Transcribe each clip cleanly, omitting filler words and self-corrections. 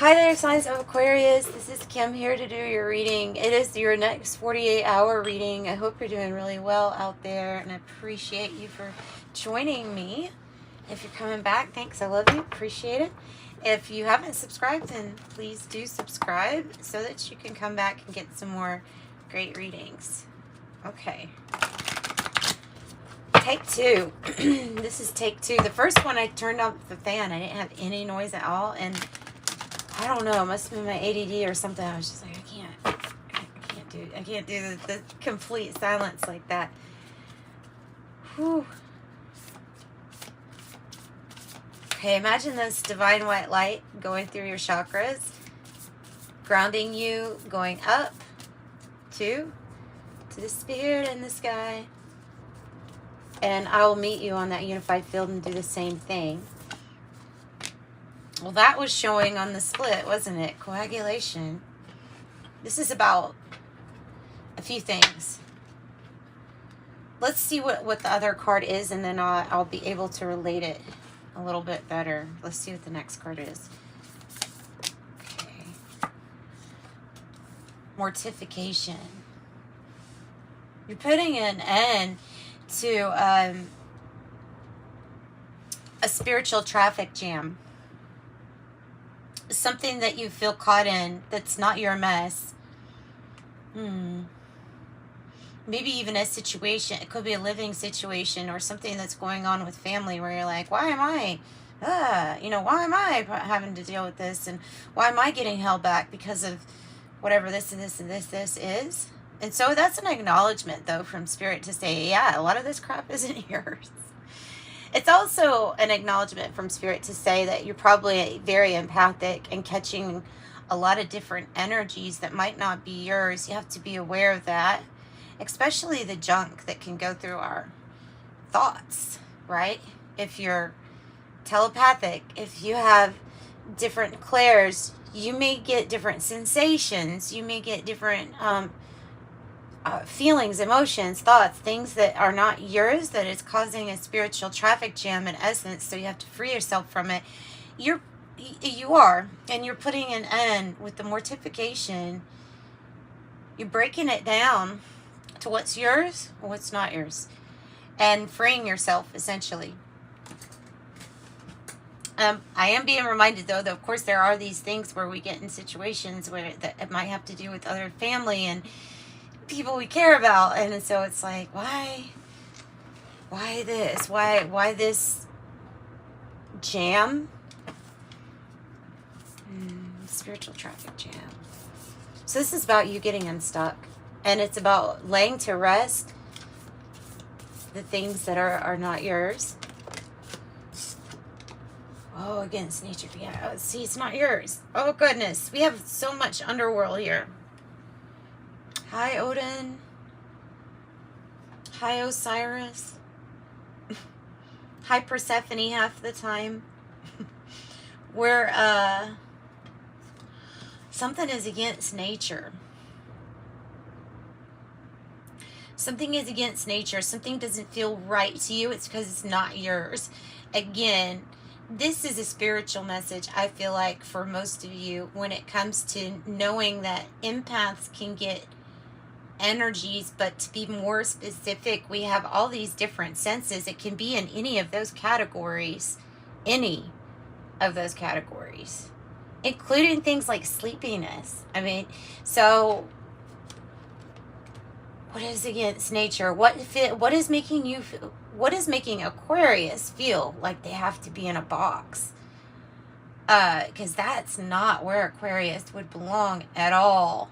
Hi there, signs of Aquarius. This is Kim here to do your reading. It is your next 48-hour reading. I hope you're doing really well out there, and I appreciate you for joining me. If you're coming back, thanks. I love you. Appreciate it. If you haven't subscribed, then please do subscribe so that you can come back and get some more great readings. Okay. Take two. This is take two. The first one, I turned off the fan. I didn't have any noise at all, and I don't know, it must have been my ADD or something. I was just like, I can't do the complete silence like that. Whew. Okay, imagine this divine white light going through your chakras, grounding you, going up to the spirit in the sky. And I will meet you on that unified field and do the same thing. Well, that was showing on the split, wasn't it? Coagulation. This is about a few things. Let's see what the other card is, and then I'll be able to relate it a little bit better. Let's see what the next card is. Okay. Mortification. You're putting an end to a spiritual traffic jam. Something that you feel caught in that's not your mess. Maybe even a situation. It could be a living situation or something that's going on with family where you're like, why am I? Why am I having to deal with this? And why am I getting held back because of whatever this and this and this is? And so that's an acknowledgement, though, from Spirit to say, yeah, a lot of this crap isn't yours. It's also an acknowledgement from Spirit to say that you're probably very empathic and catching a lot of different energies that might not be yours. You have to be aware of that, especially the junk that can go through our thoughts, right? If you're telepathic, if you have different clairs, you may get different sensations. You may get different feelings, emotions, thoughts, things that are not yours, that is causing a spiritual traffic jam in essence. So you have to free yourself from it. You are, and you're putting an end with the mortification. You're breaking it down to what's yours and what's not yours, and freeing yourself essentially. I am being reminded, though, that of course there are these things where we get in situations where that it might have to do with other family and people we care about, and so it's like, why this? Why this jam? Spiritual traffic jam. So this is about you getting unstuck, and it's about laying to rest the things that are not yours. Oh, against nature. Yeah, see, it's not yours. Oh goodness, we have so much underworld here. Hi, Odin. Hi, Osiris. Hi, Persephone half the time. Where something is against nature. Something is against nature. Something doesn't feel right to you. It's because it's not yours. Again, this is a spiritual message, I feel like, for most of you when it comes to knowing that empaths can get energies, but to be more specific, we have all these different senses. It can be in any of those categories, including things like sleepiness. I mean, so what is against nature? What is making Aquarius feel like they have to be in a box? Because that's not where Aquarius would belong at all.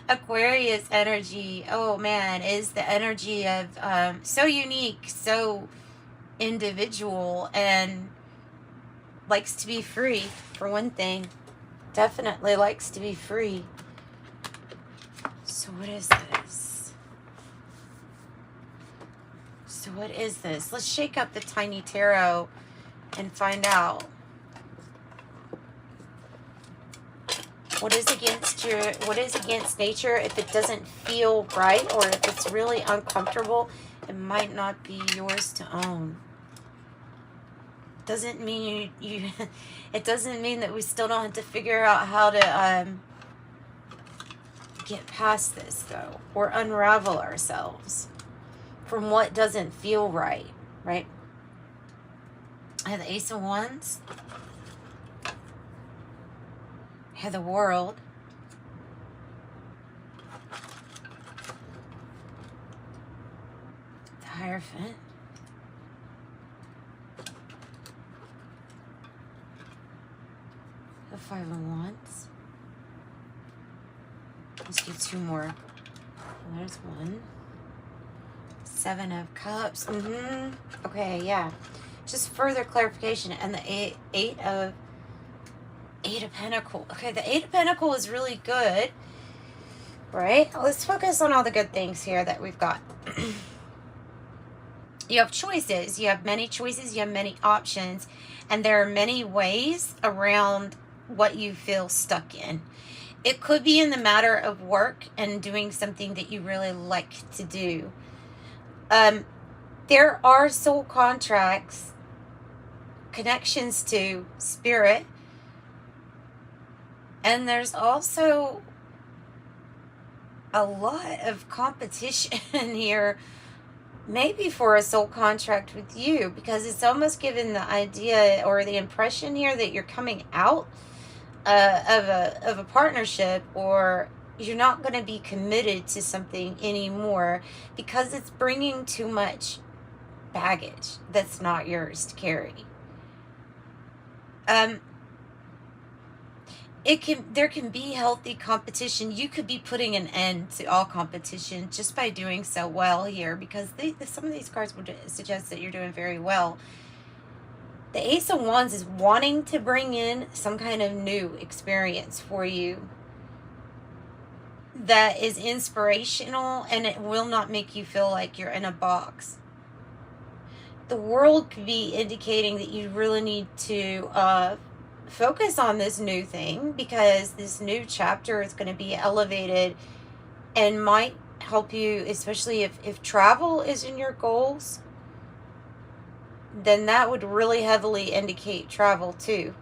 Aquarius energy, oh man, is the energy of so unique, so individual, and likes to be free, for one thing. Definitely likes to be free. So what is this? Let's shake up the tiny tarot and find out. What is against nature? If it doesn't feel right, or if it's really uncomfortable, it might not be yours to own. doesn't mean you it doesn't mean that we still don't have to figure out how to get past this, though, or unravel ourselves from what doesn't feel right, right? I have the Ace of Wands. I have the World. The Hierophant. The Five of Wands. Let's get two more. There's one. Seven of Cups. Okay, yeah. Just further clarification. And the Eight of Pentacles. Okay, the Eight of Pentacles is really good. Right? Let's focus on all the good things here that we've got. You have choices. You have many choices. You have many options. And there are many ways around what you feel stuck in. It could be in the matter of work and doing something that you really like to do. There are soul contracts, connections to spirit, and there's also a lot of competition here, maybe for a soul contract with you, because it's almost given the idea or the impression here that you're coming out of a partnership, or you're not going to be committed to something anymore because it's bringing too much baggage that's not yours to carry. There can be healthy competition. You could be putting an end to all competition just by doing so well here, because some of these cards would suggest that you're doing very well. The Ace of Wands is wanting to bring in some kind of new experience for you that is inspirational, and it will not make you feel like you're in a box. The World could be indicating that you really need to focus on this new thing, because this new chapter is going to be elevated and might help you, especially if travel is in your goals. Then that would really heavily indicate travel too.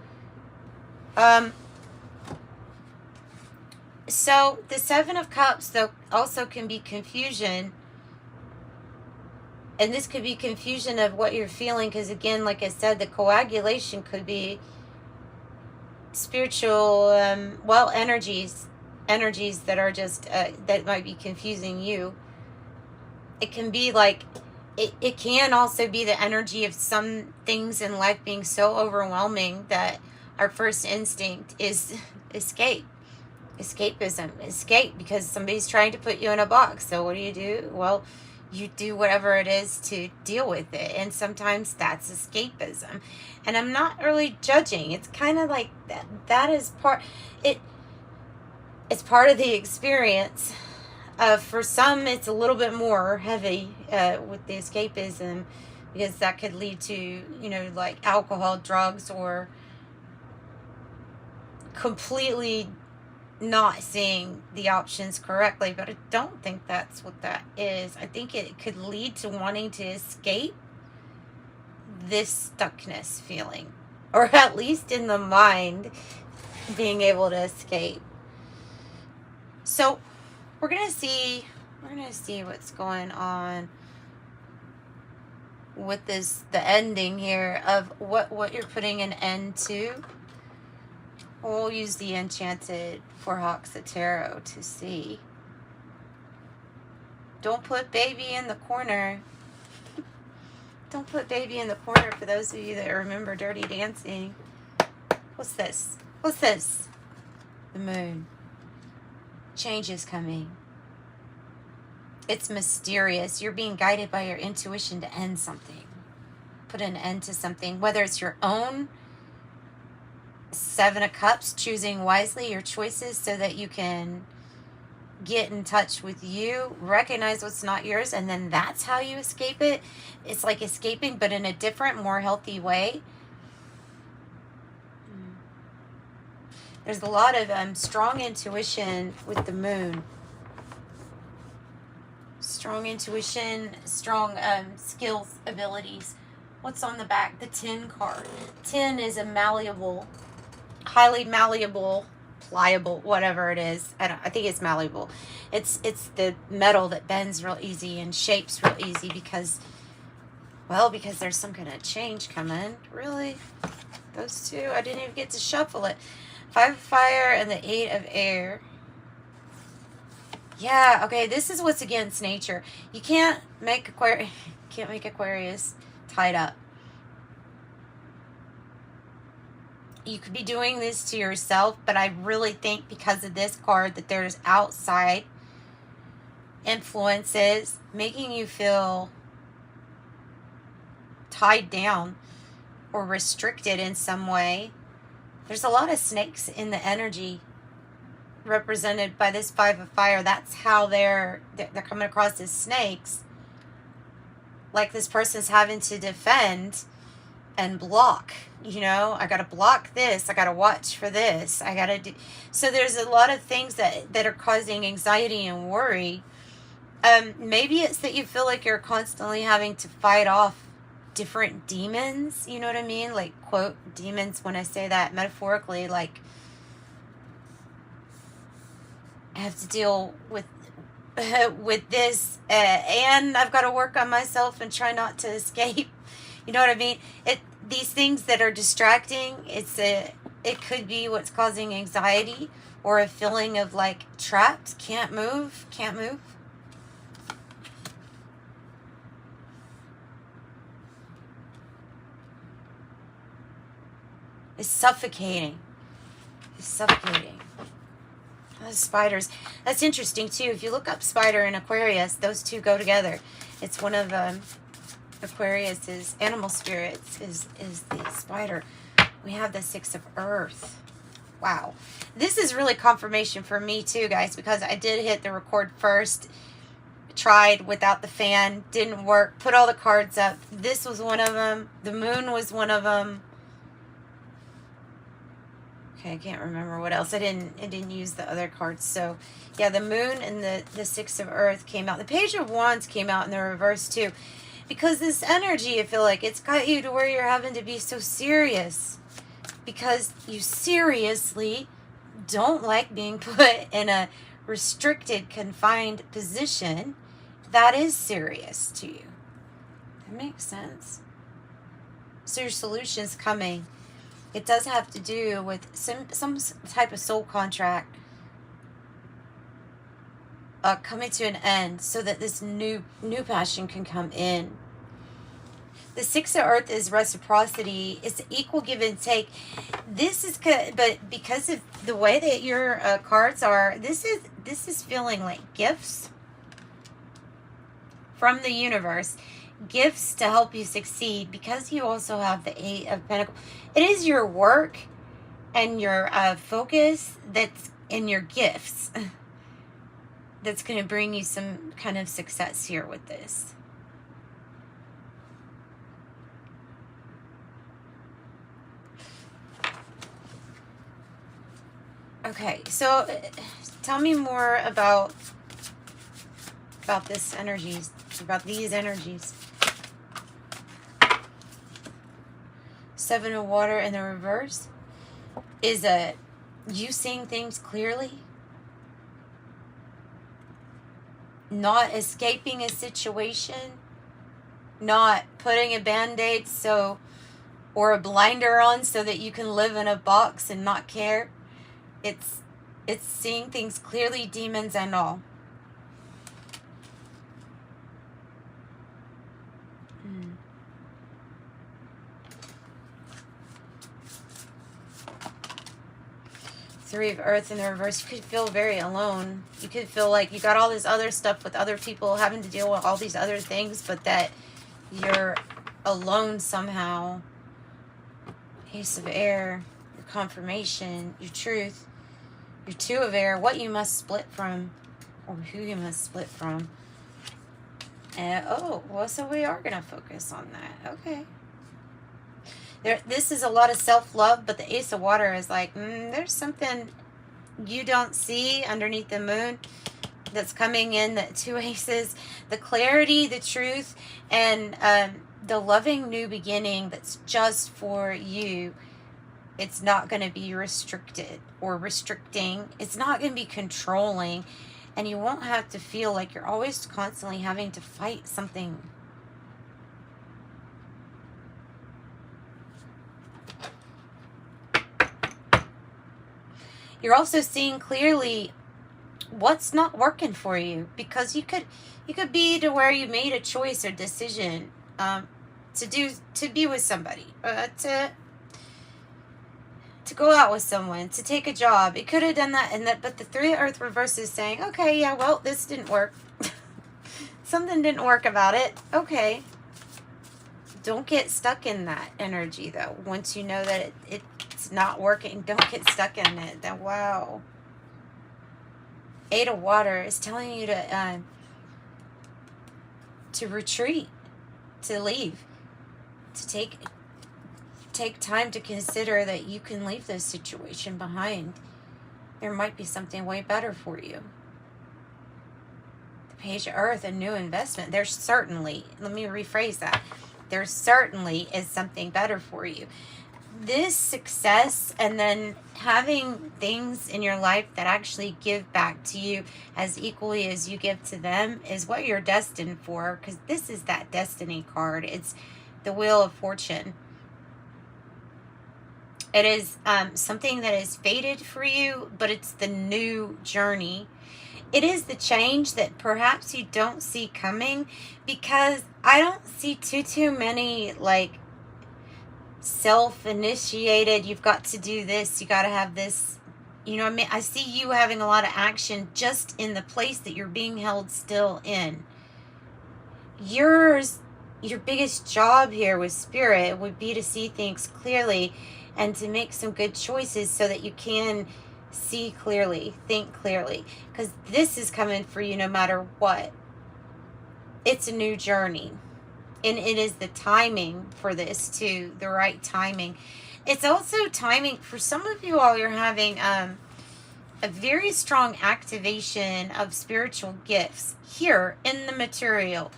So the Seven of Cups, though, also can be confusion. And this could be confusion of what you're feeling, because again, like I said, the coagulation could be spiritual, energies that are just, that might be confusing you. It can be like, it can also be the energy of some things in life being so overwhelming that our first instinct is escape. Escapism. Escape because somebody's trying to put you in a box. So what do? Well, you do whatever it is to deal with it. And sometimes that's escapism. And I'm not really judging. It's kind of like that is part... It's part of the experience. For some, it's a little bit more heavy with the escapism, because that could lead to, like alcohol, drugs, or completely not seeing the options correctly. But I don't think that's what that is. I think it could lead to wanting to escape this stuckness feeling, or at least in the mind, being able to escape. So we're gonna see what's going on with the ending here of what you're putting an end to. We'll use the Enchanted for Hawks of Tarot to see. Don't put baby in the corner. Don't put baby in the corner, for those of you that remember Dirty Dancing. What's this? What's this? The moon. Change is coming. It's mysterious. You're being guided by your intuition to end something. Put an end to something. Whether it's your own Seven of Cups, choosing wisely your choices so that you can get in touch with you, recognize what's not yours, and then that's how you escape it. It's like escaping, but in a different, more healthy way. There's a lot of strong intuition with the moon. Strong intuition, strong skills, abilities What's on the back? The 10 card. 10 is a malleable, highly malleable, pliable, whatever it is. I think it's malleable. It's the metal that bends real easy and shapes real easy because, well, because there's some kind of change coming. Really? Those two? I didn't even get to shuffle it. 5 of fire and the 8 of air. Yeah, okay, this is what's against nature. You can't make Aquarius tied up. You could be doing this to yourself, but I really think because of this card that there's outside influences making you feel tied down or restricted in some way. There's a lot of snakes in the energy represented by this 5 of fire. That's how they're coming across as snakes. Like this person's having to defend and block. You know, I got to block this. I got to watch for this. I got to do. So there's a lot of things that are causing anxiety and worry. Maybe it's that you feel like you're constantly having to fight off different demons. You know what I mean? Like, quote, demons when I say that metaphorically, like I have to deal with this and I've got to work on myself and try not to escape. You know what I mean? These things that are distracting, it could be what's causing anxiety or a feeling of like trapped, can't move. It's suffocating. Those spiders. That's interesting too. If you look up spider and Aquarius, those two go together. It's one of Aquarius's animal spirits is the spider. We have the 6 of earth. Wow. This is really confirmation for me too, guys, because I did hit the record first. Tried without the fan. Didn't work. Put all the cards up. This was one of them. The moon was one of them. Okay, I can't remember what else. I didn't use the other cards. So, yeah, the moon and the 6 of earth came out. The page of wands came out in the reverse too. Because this energy, I feel like it's got you to where you're having to be so serious. Because you seriously don't like being put in a restricted, confined position that is serious to you. That makes sense. So your solution's coming. It does have to do with some type of soul contract coming to an end so that this new passion can come in. The 6 of earth is reciprocity. It's equal give and take. This is good, but because of the way that your cards are, this is feeling like gifts from the universe. Gifts to help you succeed because you also have the 8 of Pentacles. It is your work and your focus that's in your gifts that's going to bring you some kind of success here with this. Okay, so tell me more about this energies, about these energies. 7 of water in the reverse is you seeing things clearly, not escaping a situation, not putting a band-aid or a blinder on so that you can live in a box and not care. It's seeing things clearly, demons and all. Three of earth in the reverse. You could feel very alone. You could feel like you got all this other stuff with other people having to deal with all these other things, but that you're alone somehow. Ace of air, your confirmation, your truth. Your 2 of air, what you must split from, or who you must split from. And so we are going to focus on that. Okay. This is a lot of self-love, but the Ace of Water is like, there's something you don't see underneath the moon that's coming in. The 2 aces, the clarity, the truth, and the loving new beginning that's just for you, it's not going to be restricted or restricting. It's not going to be controlling. And you won't have to feel like you're always constantly having to fight something. You're also seeing clearly what's not working for you, because you could be to where you made a choice or decision to be with somebody, to go out with someone, to take a job. It could have done that, but the Three of Earth reverse is saying, okay, yeah, well, this didn't work. Something didn't work about it. Okay. Don't get stuck in that energy, though. Once you know that it's not working, don't get stuck in it. That, wow. Eight of Water is telling you to retreat, to leave, to take time to consider that you can leave this situation behind. There might be something way better for you. The Page of Earth, a new investment. There's certainly, let me rephrase that. There certainly is something better for you. This success, and then having things in your life that actually give back to you as equally as you give to them, is what you're destined for, because this is that destiny card. It's the Wheel of Fortune. It is something that is fated for you, but it's the new journey. It is the change that perhaps you don't see coming, because I don't see too many like self-initiated, you've got to do this, you got to have this, you know what I mean? I see you having a lot of action just in the place that you're being held still in. Your biggest job here with Spirit would be to see things clearly and to make some good choices so that you can see clearly, think clearly, because this is coming for you no matter what. It's a new journey. And it is the timing for this too, the right timing. It's also timing for some of you all. You're having a very strong activation of spiritual gifts here in the material.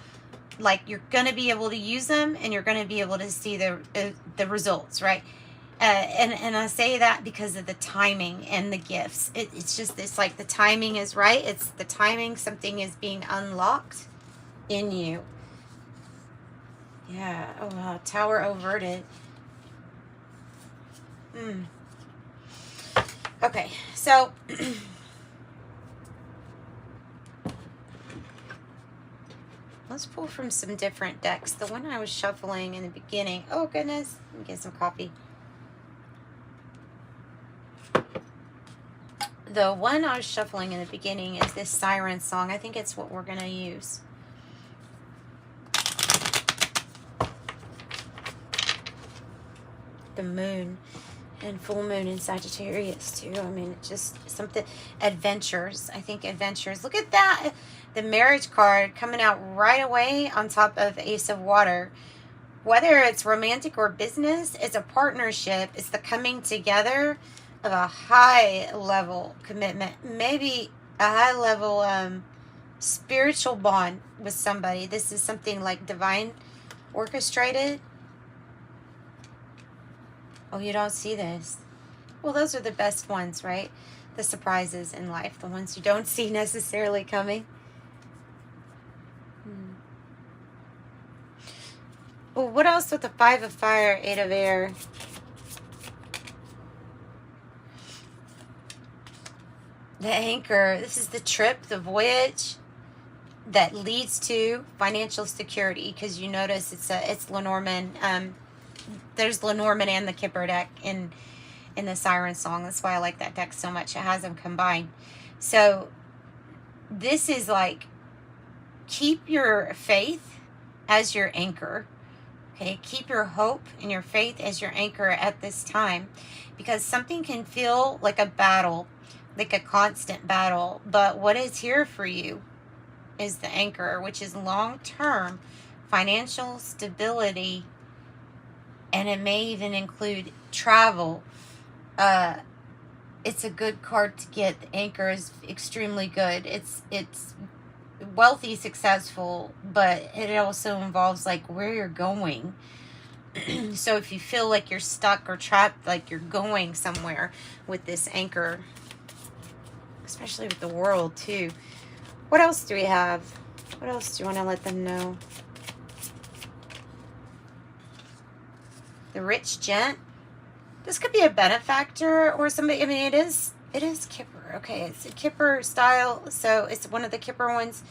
Like, you're going to be able to use them, and you're going to be able to see the results, right? And I say that because of the timing and the gifts. It's just this, like, the timing is right. It's the timing. Something is being unlocked in you. Yeah. Oh, wow. Tower overted. Okay. So, let's pull from some different decks. The one I was shuffling in the beginning. Oh, goodness. Let me get some coffee. The one I was shuffling in the beginning is this Siren song. I think it's what we're going to use. The moon and full moon in Sagittarius too. I mean, it's just something. Adventures. I think adventures. Look at that. The marriage card coming out right away on top of Ace of Water. Whether it's romantic or business, it's a partnership. It's the coming together of a high level commitment. Maybe a high level spiritual bond with somebody. This is something like divine orchestrated. Oh, you don't see this. Well, those are the best ones, right? The surprises in life. The ones you don't see necessarily coming. Well, what else with the Five of Fire, Eight of Air? The anchor. This is the trip, the voyage that leads to financial security. Because you notice it's Lenormand. There's Lenormand and the Kipper Deck in the Siren song. That's why I like that deck so much. It has them combined. So this is like, keep your faith as your anchor. Okay, keep your hope and your faith as your anchor at this time, because something can feel like a battle, like a constant battle. But what is here for you is the anchor, which is long-term financial stability. And it may even include travel. It's a good card to get. The anchor is extremely good. It's wealthy, successful, but it also involves like where you're going. So if you feel like you're stuck or trapped, like you're going somewhere with this anchor, especially with the world too. What else do we have? What else do you want to let them know? The rich gent. This could be a benefactor or somebody. I mean, it is Kipper. Okay, it's a Kipper style, so it's one of the Kipper ones.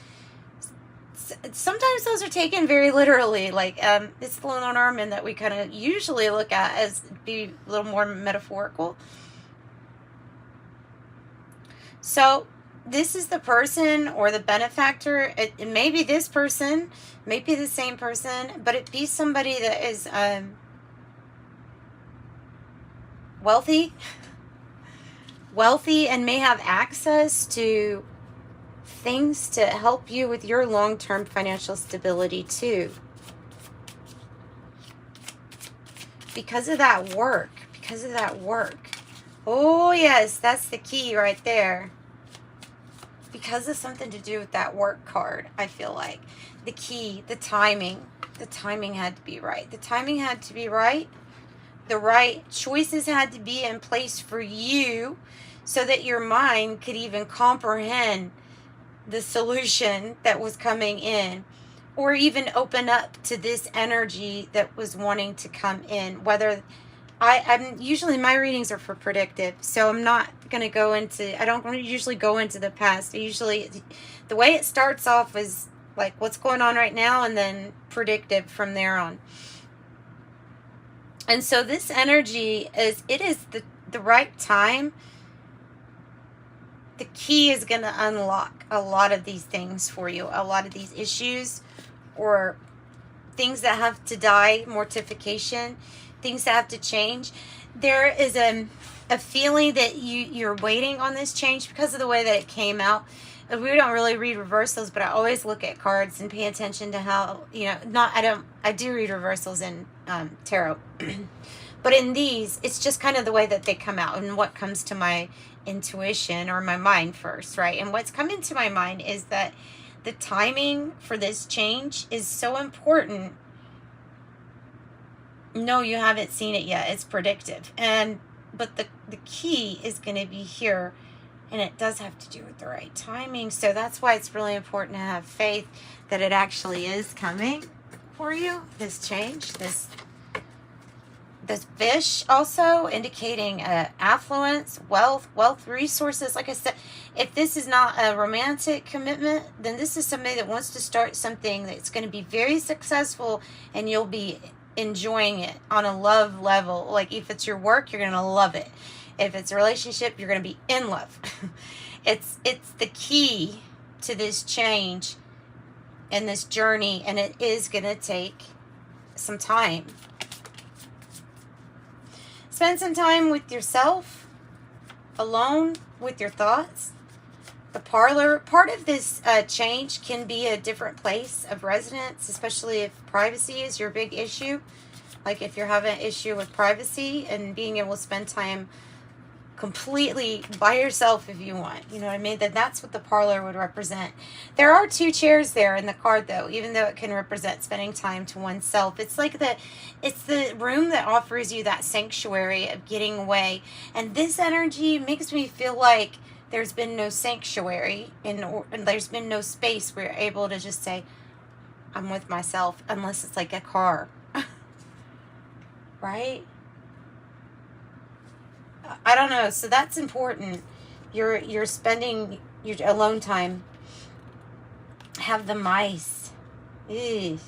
Sometimes those are taken very literally, like it's the Lenormand that we kind of usually look at as be a little more metaphorical. So this is the person or the benefactor. It may be this person, may be the same person, but it be somebody that is wealthy and may have access to things to help you with your long-term financial stability too. Because of that work. Oh yes, that's the key right there. Because of something to do with that work card, I feel like. The key, the timing had to be right. The timing had to be right. The right choices had to be in place for you so that your mind could even comprehend the solution that was coming in, or even open up to this energy that was wanting to come in. Whether I'm usually, my readings are for predictive, so I'm not going to go into, I don't usually go into the past. Usually the way it starts off is like what's going on right now, and then predictive from there on. And so this energy is the right time. The key is going to unlock a lot of these things for you, a lot of these issues or things that have to die, mortification, things that have to change. There is a feeling that you're waiting on this change because of the way that it came out. We don't really read reversals, but I always look at cards and pay attention to how, I do read reversals in tarot. But in these, it's just kind of the way that they come out and what comes to my intuition or my mind first, right? And what's come into my mind is that the timing for this change is so important. No, you haven't seen it yet. It's predictive. But the key is going to be here, and it does have to do with the right timing. So that's why it's really important to have faith that it actually is coming for you, this change, this fish also indicating affluence, wealth, resources. Like I said, if this is not a romantic commitment, then this is somebody that wants to start something that's going to be very successful, and you'll be enjoying it on a love level. Like if it's your work, you're going to love it. If it's a relationship, you're going to be in love. It's the key to this change and this journey, and it is going to take some time. Spend some time with yourself, alone with your thoughts. The parlor, part of this change can be a different place of residence, especially if privacy is your big issue. Like if you're having an issue with privacy and being able to spend time completely by yourself if you want. You know what I mean? That's what the parlor would represent. There are 2 chairs there in the card though, even though it can represent spending time to oneself. It's like it's the room that offers you that sanctuary of getting away. And this energy makes me feel like there's been no sanctuary and there's been no space where you're able to just say, I'm with myself, unless it's like a car. Right? I don't know. So that's important. You're spending your alone time. Have the mice. Ew.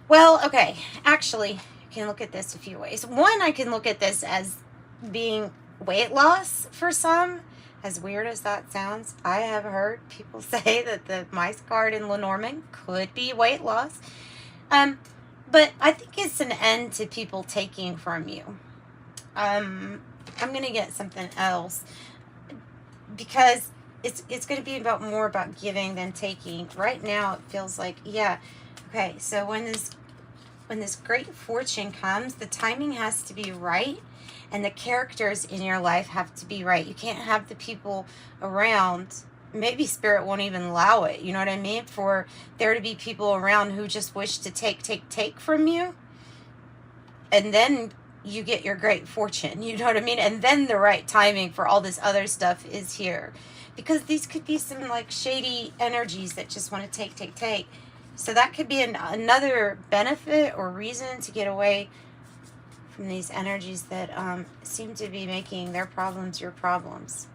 Well, okay. Actually, I can look at this a few ways. One, I can look at this as being weight loss for some. As weird as that sounds, I have heard people say that the mice card in Lenormand could be weight loss. But I think it's an end to people taking from you. I'm going to get something else because it's going to be more about giving than taking. Right now it feels like, yeah. Okay, so when this great fortune comes, the timing has to be right and the characters in your life have to be right. You can't have the people around maybe spirit won't even allow it. You know what I mean? For there to be people around who just wish to take from you. And then you get your great fortune. You know what I mean? And then the right timing for all this other stuff is here. Because these could be some like shady energies that just want to take. So that could be another benefit or reason to get away from these energies that seem to be making their problems your problems.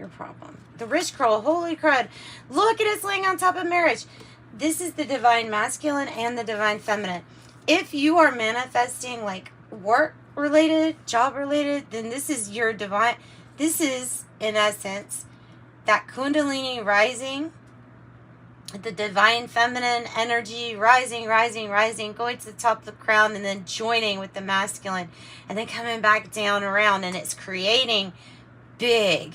Your problem. The rich girl, holy crud. Look at us laying on top of marriage. This is the divine masculine and the divine feminine. If you are manifesting like work related, job related, then this is your divine. This is, in essence, that Kundalini rising, the divine feminine energy rising, going to the top of the crown and then joining with the masculine and then coming back down around, and it's creating big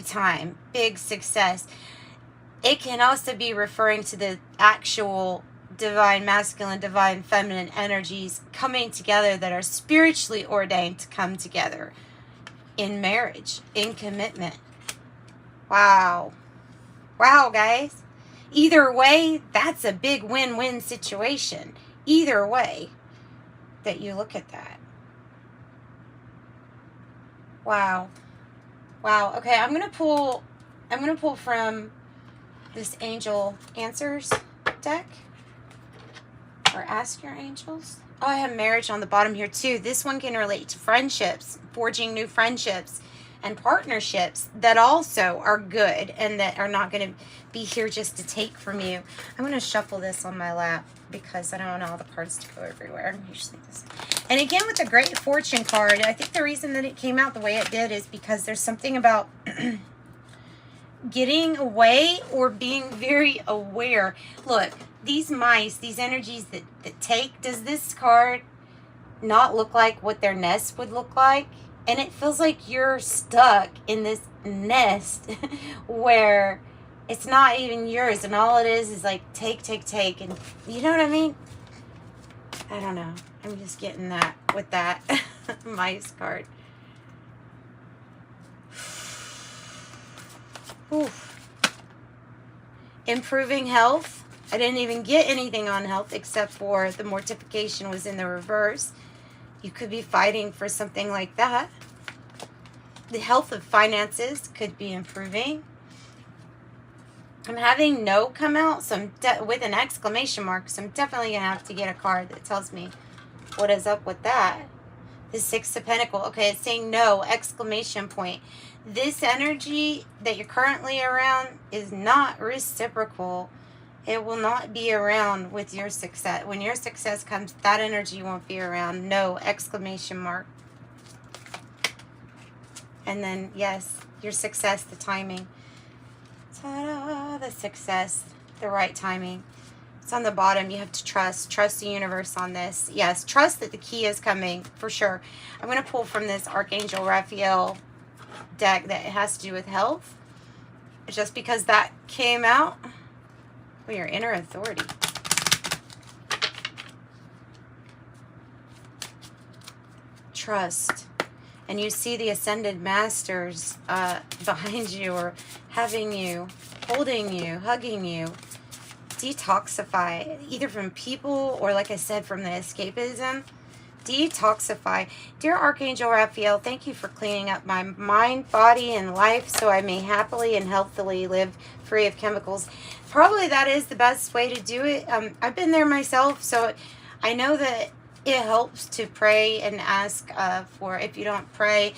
time, big success. It can also be referring to the actual divine masculine, divine feminine energies coming together that are spiritually ordained to come together in marriage, in commitment. Wow, guys. Either way, that's a big win-win situation. Either way that you look at that. Wow. Okay, I'm gonna pull from this Angel Answers deck. Or Ask Your Angels. Oh, I have marriage on the bottom here too. This one can relate to friendships, forging new friendships and partnerships that also are good and that are not going to be here just to take from you. I'm going to shuffle this on my lap because I don't want all the cards to go everywhere. Usually this. And again, with the Great Fortune card, I think the reason that it came out the way it did is because there's something about getting away or being very aware. Look, these mice, these energies that take, does this card not look like what their nest would look like? And it feels like you're stuck in this nest where it's not even yours, and all it is like take. And you know what I mean? I don't know. I'm just getting that with that mice card. Oof. Improving health. I didn't even get anything on health except for the mortification was in the reverse. You could be fighting for something like that. The health of finances could be improving. I'm having no come out, so with an exclamation mark, so I'm definitely going to have to get a card that tells me what is up with that. The Six of Pentacles. Okay, it's saying no, exclamation point. This energy that you're currently around is not reciprocal. It will not be around with your success. When your success comes, that energy won't be around. No, exclamation mark. And then, yes, your success, the timing. Ta-da, the success, the right timing. It's on the bottom. You have to trust. Trust the universe on this. Yes, trust that the key is coming, for sure. I'm going to pull from this Archangel Raphael deck that has to do with health. Just because that came out. Oh, your inner authority. Trust. And you see the ascended masters behind you, or having you, holding you, hugging you. Detoxify, either from people or, like I said, from the escapism. Detoxify. Dear Archangel Raphael, thank you for cleaning up my mind, body, and life so I may happily and healthily live free of chemicals. Probably that is the best way to do it. I've been there myself, so I know that it helps to pray and ask for, if you don't pray,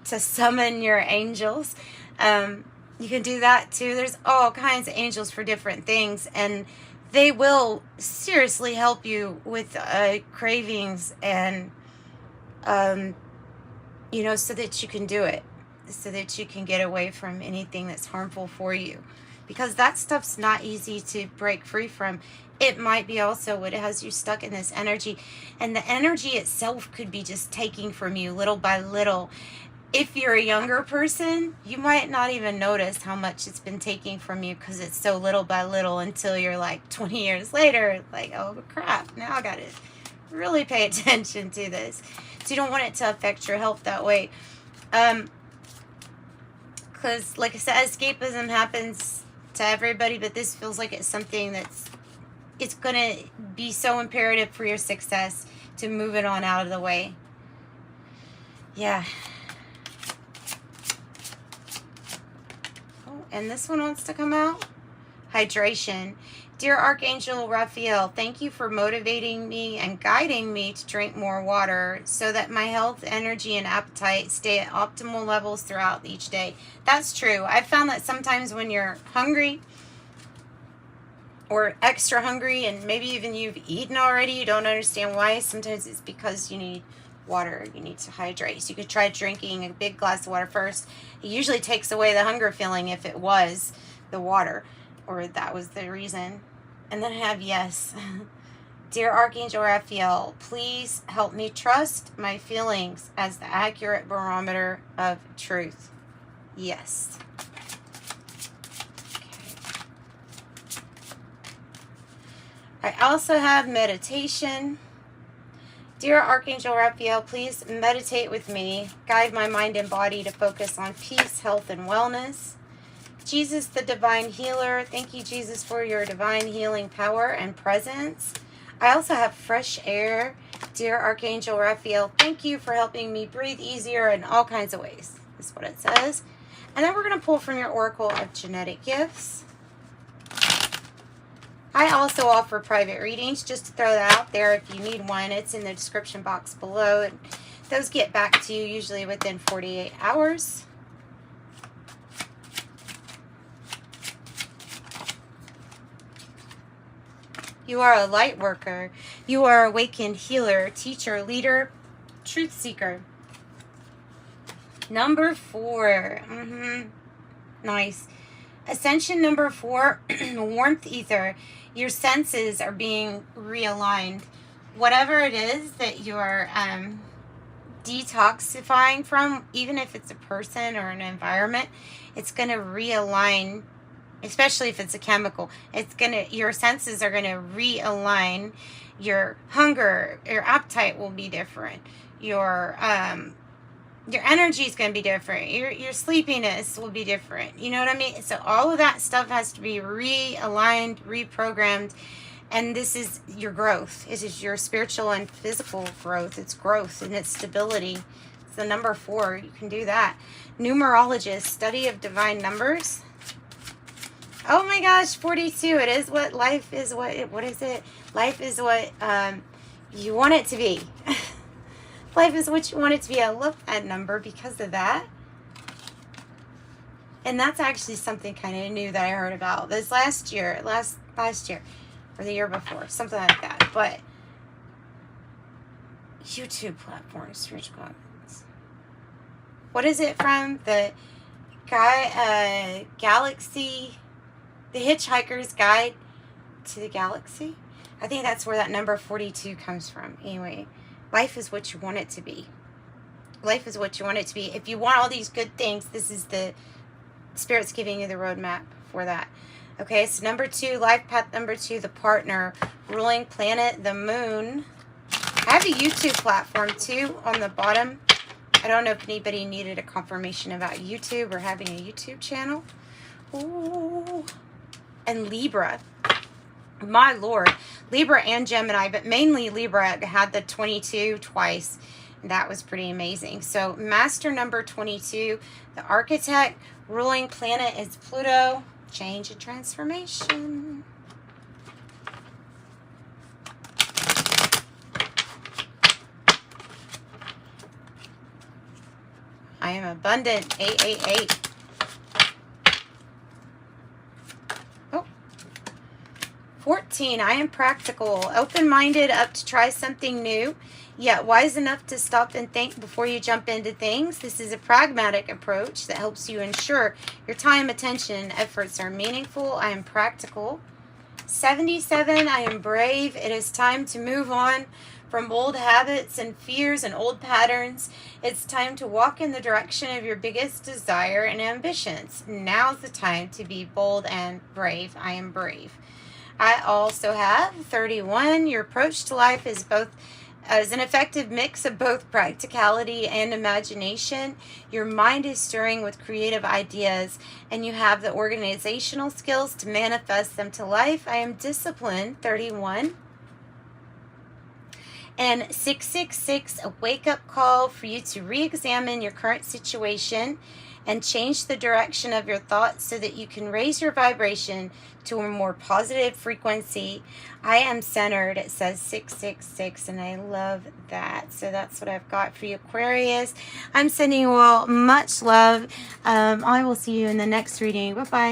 to summon your angels. You can do that too. There's all kinds of angels for different things, and they will seriously help you with cravings and, you know, so that you can do it, so that you can get away from anything that's harmful for you. Because that stuff's not easy to break free from. It might be also what has you stuck in this energy. And the energy itself could be just taking from you little by little. If you're a younger person, you might not even notice how much it's been taking from you because it's so little by little, until you're like 20 years later, like, oh crap, now I got to really pay attention to this. So you don't want it to affect your health that way. Because, like I said, escapism happens to everybody, but this feels like it's something it's going to be so imperative for your success to move it on out of the way. Yeah. Oh, and this one wants to come out. Hydration. Dear Archangel Raphael, thank you for motivating me and guiding me to drink more water so that my health, energy, and appetite stay at optimal levels throughout each day. That's true. I've found that sometimes when you're hungry or extra hungry, and maybe even you've eaten already, you don't understand why. Sometimes it's because you need water. You need to hydrate. So you could try drinking a big glass of water first. It usually takes away the hunger feeling if it was the water, or that was the reason. And then I have yes. Dear Archangel Raphael, please help me trust my feelings as the accurate barometer of truth. Yes. Okay. I also have meditation. Dear Archangel Raphael, please meditate with me. Guide my mind and body to focus on peace, health, and wellness. Jesus, the divine healer, thank you, Jesus, for your divine healing power and presence. I also have fresh air. Dear Archangel Raphael, thank you for helping me breathe easier in all kinds of ways. That's what it says. And then we're going to pull from your Oracle of Genetic Gifts. I also offer private readings, just to throw that out there if you need one. It's in the description box below. And those get back to you usually within 48 hours. You are a light worker. You are a awakened healer, teacher, leader, truth seeker. Number 4. Nice. Ascension number 4, warmth ether. Your senses are being realigned. Whatever it is that you're detoxifying from, even if it's a person or an environment, it's going to realign. Especially if it's a chemical, your senses are gonna realign. Your hunger, your appetite will be different. Your energy is gonna be different. Your sleepiness will be different. You know what I mean? So all of that stuff has to be realigned, reprogrammed, and this is your growth. This is your spiritual and physical growth. It's growth and it's stability. It's the number 4. You can do that. Numerologist, study of divine numbers. Oh my gosh, 42. It is what life is. What is it? Life is what you want it to be. Life is what you want it to be. I love that number because of that. And that's actually something kind of new that I heard about this last year, last year, or the year before, something like that. But YouTube platform, spiritual comments. What is it from? The guy, Galaxy. The Hitchhiker's Guide to the Galaxy. I think that's where that number 42 comes from. Anyway, life is what you want it to be. Life is what you want it to be. If you want all these good things, this is the Spirit's giving you the roadmap for that. Okay, so number 2, life path number 2, the partner, ruling planet, the moon. I have a YouTube platform too on the bottom. I don't know if anybody needed a confirmation about YouTube or having a YouTube channel. Ooh. And Libra, my Lord, Libra and Gemini, but mainly Libra had the 22 twice. And that was pretty amazing. So master number 22, the architect, ruling planet is Pluto, change and transformation. I am abundant, 888. 14, I am practical, open-minded, up to try something new, yet wise enough to stop and think before you jump into things. This is a pragmatic approach that helps you ensure your time, attention, and efforts are meaningful. I am practical. 77, I am brave. It is time to move on from old habits and fears and old patterns. It's time to walk in the direction of your biggest desire and ambitions. Now's the time to be bold and brave. I am brave. I also have 31. Your approach to life is both As an effective mix of both practicality and imagination, your mind is stirring with creative ideas, and you have the organizational skills to manifest them to life. I am disciplined, 31. And 666, a wake-up call for you to re-examine your current situation and change the direction of your thoughts so that you can raise your vibration to a more positive frequency. I am centered, it says 666, and I love that. So that's what I've got for you, Aquarius. I'm sending you all much love. I will see you in the next reading. Bye-bye.